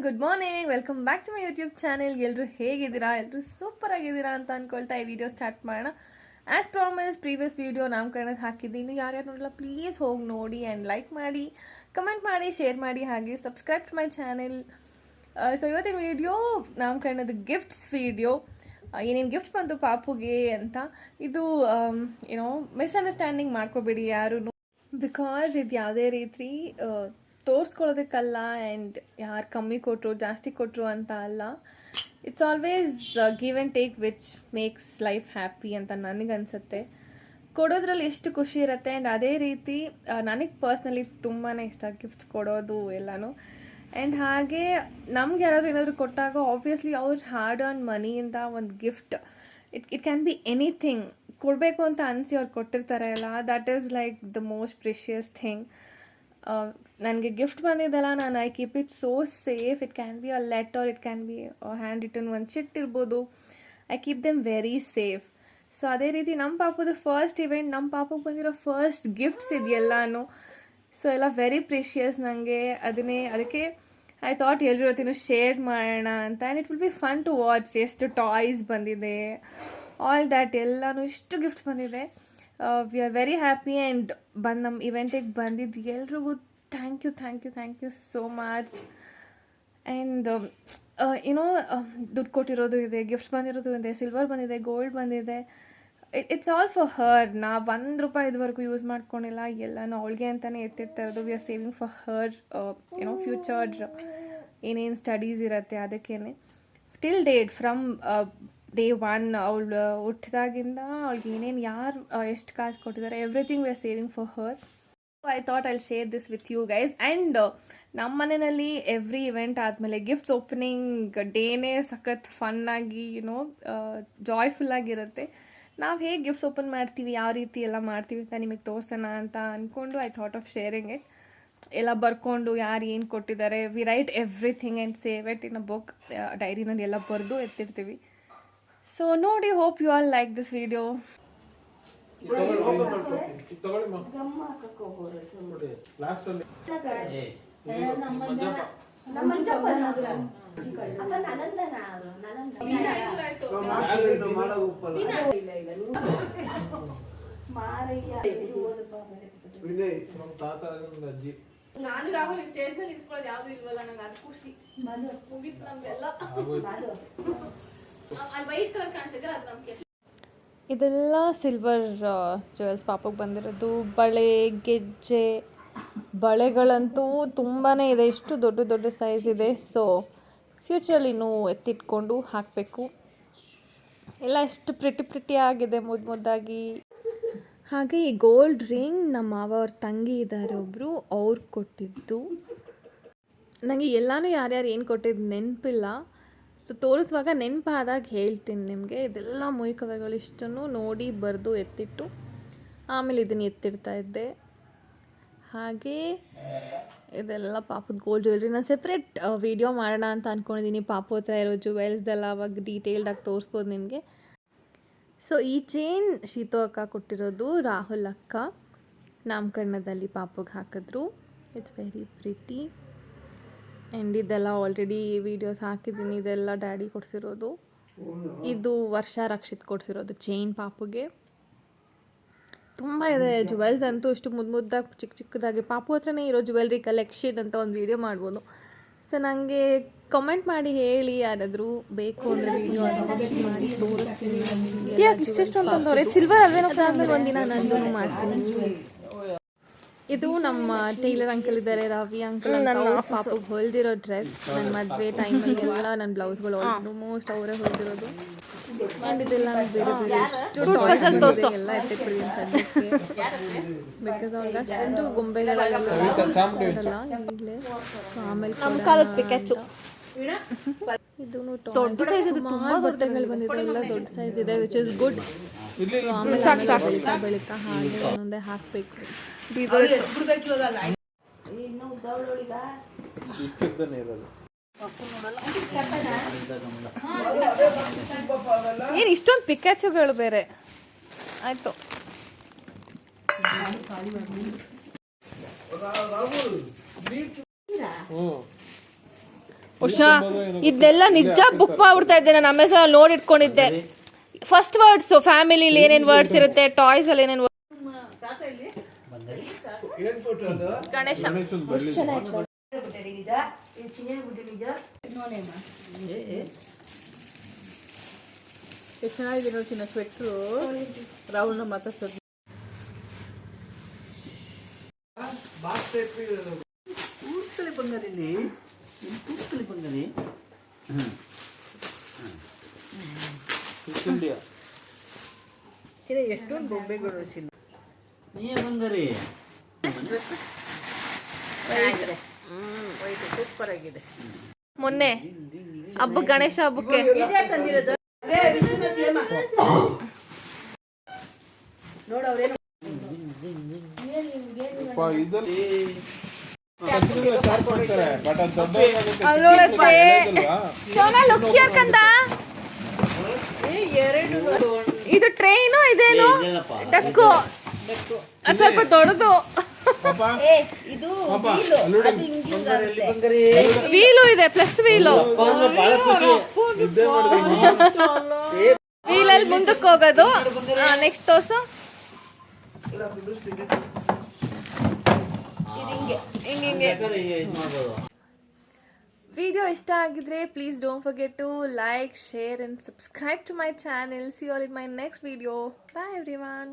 Good morning, welcome back to my YouTube channel. ಎಲ್ಲರೂ ಹೇಗಿದ್ದೀರಾ? ಎಲ್ಲರೂ ಸೂಪರ್ ಆಗಿದ್ದೀರಾ ಅಂತ ಅಂದ್ಕೊಳ್ತಾ ಈ ವಿಡಿಯೋ ಸ್ಟಾರ್ಟ್ ಮಾಡೋಣ. ಆ್ಯಸ್ ಪ್ರಾಮಿಸ್ ಪ್ರೀವಿಯಸ್ ವಿಡಿಯೋ ನಾಮಕರಣದ ಹಾಕಿದ್ದೀನಿ. ಯಾರ್ಯಾರು ನೋಡಲ್ಲ ಪ್ಲೀಸ್ ಹೋಗಿ ನೋಡಿ ಆ್ಯಂಡ್ ಲೈಕ್ ಮಾಡಿ, ಕಮೆಂಟ್ ಮಾಡಿ, ಶೇರ್ ಮಾಡಿ, ಹಾಗೆ subscribe to my channel. So ಇವತ್ತಿನ ವಿಡಿಯೋ ನಾಮಕರಣದ ಗಿಫ್ಟ್ಸ್ ವಿಡಿಯೋ. ಏನೇನು ಗಿಫ್ಟ್ಸ್ ಬಂತು ಪಾಪುಗೆ ಅಂತ. ಇದು ಏನೋ ಮಿಸ್ಅಂಡರ್ಸ್ಟ್ಯಾಂಡಿಂಗ್ ಮಾಡ್ಕೋಬೇಡಿ ಯಾರು, ಬಿಕಾಸ್ ಇದು ಯಾವುದೇ ರೀತಿ ತೋರಿಸ್ಕೊಳ್ಳೋದಕ್ಕಲ್ಲ ಆ್ಯಂಡ್ ಯಾರು ಕಮ್ಮಿ ಕೊಟ್ಟರು ಜಾಸ್ತಿ ಕೊಟ್ಟರು ಅಂತ ಅಲ್ಲ. It's always give and take which makes life happy ಅಂತ ನನಗನ್ಸುತ್ತೆ. ಕೊಡೋದ್ರಲ್ಲಿ ಎಷ್ಟು ಖುಷಿ ಇರುತ್ತೆ. ಆ್ಯಂಡ್ ಅದೇ ರೀತಿ ನನಗೆ ಪರ್ಸ್ನಲಿ ತುಂಬಾ ಇಷ್ಟ ಗಿಫ್ಟ್ಸ್ ಕೊಡೋದು ಎಲ್ಲನೂ. ಆ್ಯಂಡ್ ಹಾಗೆ ನಮ್ಗೆ ಯಾರಾದರೂ ಏನಾದರೂ ಕೊಟ್ಟಾಗ ಆಬ್ವಿಯಸ್ಲಿ ಅವ್ರ ಹಾರ್ಡ್ ಆನ್ ಮನಿಯಿಂದ ಒಂದು gift, it can be anything ಕೊಡಬೇಕು ಅಂತ ಅನಿಸಿ ಅವ್ರು ಕೊಟ್ಟಿರ್ತಾರೆ ಅಲ್ಲ, that is like the most precious thing. ನನಗೆ ಗಿಫ್ಟ್ ಬಂದಿದ್ದಲ್ಲ, ನಾನು I keep it so safe. It can be a letter, it can be handwritten ಒಂದು ಚಿಟ್ ಇರ್ಬೋದು. I keep them very safe. So ಅದೇ ರೀತಿ ನಮ್ಮ ಪಾಪದ ಫಸ್ಟ್ ಇವೆಂಟ್, ನಮ್ಮ ಪಾಪಗೆ ಬಂದಿರೋ ಫಸ್ಟ್ ಗಿಫ್ಟ್ಸ್ ಇದೆಲ್ಲನೂ. ಸೊ ಎಲ್ಲ ವೆರಿ ಪ್ರಿಷಿಯಸ್ ನನಗೆ. ಅದಕ್ಕೆ ಐ ಥಾಟ್ ಎಲ್ಲರ ಜೊತೆನೂ ಶೇರ್ ಮಾಡೋಣ ಅಂತ. And it will be fun to watch. ಎಷ್ಟು ಟಾಯ್ಸ್ ಬಂದಿದೆ, ಆಲ್ ದ್ಯಾಟ್ ಎಲ್ಲನೂ ಇಷ್ಟು ಗಿಫ್ಟ್ಸ್ ಬಂದಿದೆ. We are very happy. And ನಮ್ಮ ಇವೆಂಟಿಗೆ ಬಂದಿದ್ದು ಎಲ್ರಿಗೂ thank you so much. And ಏನೋ ದುಡ್ಡು ಕೊಟ್ಟಿರೋದು ಇದೆ, ಗಿಫ್ಟ್ಸ್ ಬಂದಿರೋದು ಇದೆ, ಸಿಲ್ವರ್ ಬಂದಿದೆ, ಗೋಲ್ಡ್ ಬಂದಿದೆ. It's all for her. ನಾವು ₹1 ಇದುವರೆಗೂ ಯೂಸ್ ಮಾಡ್ಕೊಂಡಿಲ್ಲ, ಎಲ್ಲನೂ ಅವಳಿಗೆ ಅಂತಲೇ ಎತ್ತಿರ್ತಾ ಇರೋದು. V are saving for her future ಏನೇನು ಸ್ಟಡೀಸ್ ಇರುತ್ತೆ ಅದಕ್ಕೇ. ಟಿಲ್ ಡೇಟ್ ಫ್ರಮ್ ಡೇ 1 ಅವಳು ಹುಟ್ಟಿದಾಗಿಂದ ಅವಳಿಗೆ ಏನೇನು ಯಾರು ಎಷ್ಟು ಕಾಸು ಕೊಟ್ಟಿದ್ದಾರೆ, everything we are saving for her. I thought I'll share this with you guys. And ನಮ್ಮ ಮನೆಯಲ್ಲಿ ಎವ್ರಿ ಇವೆಂಟ್ ಆದಮೇಲೆ ಗಿಫ್ಟ್ಸ್ ಓಪನಿಂಗ್ ಡೇನೇ ಸಖತ್ ಫನ್ನಾಗಿ ಜಾಯ್ಫುಲ್ಲಾಗಿರುತ್ತೆ. ನಾವು ಹೇಗೆ ಗಿಫ್ಟ್ಸ್ ಓಪನ್ ಮಾಡ್ತೀವಿ, ಯಾವ ರೀತಿ ಎಲ್ಲ ಮಾಡ್ತೀವಿ ಅಂತ ನಿಮಗೆ ತೋರಿಸೋಣ ಅಂತ ಅಂದ್ಕೊಂಡು I thought of sharing it. ಎಲ್ಲ ಬರ್ಕೊಂಡು ಯಾರು ಏನು ಕೊಟ್ಟಿದ್ದಾರೆ, we write everything and save it in a book, ಡೈರಿನಲ್ಲಿ ಎಲ್ಲ ಬರೆದು ಎತ್ತಿರ್ತೀವಿ. ಸೊ ನೋಡಿ, hope you all like this video. ನಾನು ರಾಹುಲ್ ಸ್ಟೇಜ್ ಮೇಲೆ ನಿಂತ್ಕೊಳ್ಳೋದು ಯಾವ್ದು ಇಲ್ವಲ್ಲ, ನಂಗೆ ಅದು ಖುಷಿ ಮುಗಿತು ನಮ್ಗೆಲ್ಲ. ಅಲ್ಲಿ ವೈಟ್ ಕಲರ್ ಕಾಣಿಸಿದ್ರೆ ಅದು ನಮ್ಗೆ. ಇದೆಲ್ಲ ಸಿಲ್ವರ್ ಜುವೆಲ್ಸ್ ಪಾಪಕ್ಕೆ ಬಂದಿರೋದು. ಬಳೆ, ಗೆಜ್ಜೆ, ಬಳೆಗಳಂತೂ ತುಂಬಾ ಇದೆ, ಎಷ್ಟು ದೊಡ್ಡ ದೊಡ್ಡ ಸೈಜ್ ಇದೆ. ಸೊ ಫ್ಯೂಚರಲ್ಲಿ ಇನ್ನೂ ಎತ್ತಿಟ್ಕೊಂಡು ಹಾಕಬೇಕು. ಎಲ್ಲ ಎಷ್ಟು ಪ್ರಿಟಿ ಆಗಿದೆ, ಮುದ್ದಾಗಿ. ಹಾಗೆ ಈ ಗೋಲ್ಡ್ ರಿಂಗ್ ನಮ್ಮ ಮಾವ ಅವ್ರ ತಂಗಿ ಇದ್ದಾರೆ ಒಬ್ಬರು, ಅವ್ರು ಕೊಟ್ಟಿದ್ದು. ನನಗೆ ಎಲ್ಲನೂ ಯಾರ್ಯಾರು ಏನು ಕೊಟ್ಟಿದ್ದು ನೆನಪಿಲ್ಲ. ಸೊ ತೋರಿಸುವಾಗ ನೆನಪಾದಾಗ ಹೇಳ್ತೀನಿ ನಿಮಗೆ. ಇದೆಲ್ಲ ಮೊಯ್ ಕವರ್ಗಳು ಇಷ್ಟನ್ನು ನೋಡಿ ಬರೆದು ಎತ್ತಿಟ್ಟು ಆಮೇಲೆ ಇದನ್ನು ಎತ್ತಿಡ್ತಾ ಇದ್ದೆ. ಹಾಗೆ ಇದೆಲ್ಲ ಪಾಪದ ಗೋಲ್ಡ್ ಜ್ಯುವೆಲ್ರಿ. ನಾನು ಸೆಪ್ರೇಟ್ ವಿಡಿಯೋ ಮಾಡೋಣ ಅಂತ ಅಂದ್ಕೊಂಡಿದ್ದೀನಿ. ಪಾಪು ಹತ್ರ ಇರೋ ಜುವೆಲ್ಸ್ದೆಲ್ಲ ಅವಾಗ ಡೀಟೇಲ್ಡಾಗಿ ತೋರಿಸ್ಬೋದು ನಿಮಗೆ. ಸೊ ಈ ಚೈನ್ ಶೀತು ಅಕ್ಕ ಕೊಟ್ಟಿರೋದು, ರಾಹುಲ್ ಅಕ್ಕ ನಾಮಕರಣದಲ್ಲಿ ಪಾಪುಗೆ ಹಾಕಿದ್ರು. It's very pretty. ಆ್ಯಂಡ್ ಇದೆಲ್ಲ ಆಲ್ರೆಡಿ ವೀಡಿಯೋಸ್ ಹಾಕಿದ್ದೀನಿ. ಇದೆಲ್ಲ ಡ್ಯಾಡಿ ಕೊಡಿಸಿರೋದು. ಇದು ವರ್ಷ ರಕ್ಷಿತ್ ಕೊಡಿಸಿರೋದು ಚೈನ್ ಪಾಪುಗೆ. ತುಂಬ ಇದೆ ಜುವೆಲ್ಸ್ ಅಂತೂ, ಇಷ್ಟು ಮುದ್ದಾಗಿ ಚಿಕ್ಕದಾಗಿ. ಪಾಪು ಹತ್ರನೇ ಇರೋ ಜುವೆಲ್ರಿ ಕಲೆಕ್ಷನ್ ಅಂತ ಒಂದು ವೀಡಿಯೋ ಮಾಡ್ಬೋದು. ಸೊ ನನಗೆ ಕಮೆಂಟ್ ಮಾಡಿ ಹೇಳಿ, ಯಾರಾದರೂ ಬೇಕು ಅಂದರೆ ವೀಡಿಯೋ ಮಾಡಿ ತೋರಿಸ್ತೀನಿ. ಯಾಕೆ ಇಷ್ಟೆಷ್ಟು ಅಂತಂದವ್ರೆ, ಸಿಲ್ವರ್ ಅಲ್ವೇನೋ. ಅದಾದಮೇಲೆ ಒಂದಿನ ನಂದು ಮಾಡ್ತೀನಿ. ಇದು ನಮ್ಮ ಟೈಲರ್ ಅಂಕಲ್ ಇದ್ದಾರೆ, ರವಿ ಅಂಕಲ್. ಪಾಪಗೆ ಹೊಲ್ದಿರೋ ಡ್ರೆಸ್, ನನ್ನ ಮದುವೆ ಟೈಮಲ್ಲಿ ಎಲ್ಲ ನನ್ನ ಬ್ಲೌಸ್ಗಳು ಆಲ್ಮೋಸ್ಟ್ ಅವರೇ ಹೊಲ್ದಿರೋದು. ಆ್ಯಂಡ್ ಇದೆಲ್ಲ ಬೇರೆ ಬೇರೆ ಎಷ್ಟು ಎಲ್ಲ ಎತ್ತಿಟ್ಬಿಡ್ತೀನಿ ಸದ್ಯಕ್ಕೆ, ಬಿಕಾಸ್ ಅವ್ರಿಗೆ ಅಷ್ಟೊಂದು ಗೊಂಬೆಗಳೆಲ್ಲ ಈಗಲೇ. ಆಮೇಲೆ ಇದೂ ದೊಡ್ಡ ಸೈಜ್ ಇದೆ, ತುಂಬ ಬಟ್ಟೆಗಳು ಬಂದಿದೆ, ಎಲ್ಲ ದೊಡ್ಡ ಸೈಜ್ ಇದೆ, ವಿಚ್ ಇಸ್ ಗುಡ್. ಸೊ ಆಮೇಲೆ ಬೆಳೀತಾ ಹಾಗೆ ಒಂದೊಂದೇ ಹಾಕಬೇಕು. ಏನು ಇಷ್ಟೊಂದು ಪಿಕ್ಯಾಚುಗಳು ಬೇರೆ ಆಯಿತು. ಉಷಾ ಇದೆಲ್ಲ ನಿಜ ಬುಕ್ ಮಾಡ್ಬಿಡ್ತಾ ಇದ್ದೆ ನಾನು ಅಮೆಝಾನ್ ನೋಡಿ ಇಟ್ಕೊಂಡಿದ್ದೆ. ಫಸ್ಟ್ ವರ್ಡ್ಸ್ ಫ್ಯಾಮಿಲಿಲಿ ಏನೇನು ವರ್ಡ್ಸ್ ಇರುತ್ತೆ, ಟಾಯ್ಸ್ ಅಲ್ಲಿ ಏನೇನು ಗಣೇಶ ಎಷ್ಟು ಚೆನ್ನಾಗಿದೆ ನೋಡಿ ಚಿನ್ನ ಸ್ವೆಟ್ರು. ರಾಹುಲ್ನ ಮಾತಾಡ್ಸೋದು ಬಂಗಾರಿ ಎಷ್ಟೊಂದು ಬೊಂಬೆಗಳು ಚಿನ್ನ ನೀ ಬಂಗಾರಿ ಸೂಪರ್ ಆಗಿದೆ. ಮೊನ್ನೆ ಹಬ್ಬ ಗಣೇಶ ಹಬ್ಬಕ್ಕೆ ಇದು ಟ್ರೈನು ಇದೇನು ಡಕ್ಕು ಅದು ಸ್ವಲ್ಪ ದೊಡ್ಡದು. ವೀಲು ಇದೆ, ಪ್ಲಸ್ ವೀಲು. ವೀಲಲ್ಲಿ ಮುಂದಕ್ಕೆ ಹೋಗೋದು. ನೆಕ್ಸ್ಟ್ ತೋರ್ಸು. ಹಿಂಗೆ ವಿಡಿಯೋ ಇಷ್ಟ ಆಗಿದ್ರೆ please don't forget to like, share and subscribe to my channel. See you all in my next video. Bye everyone.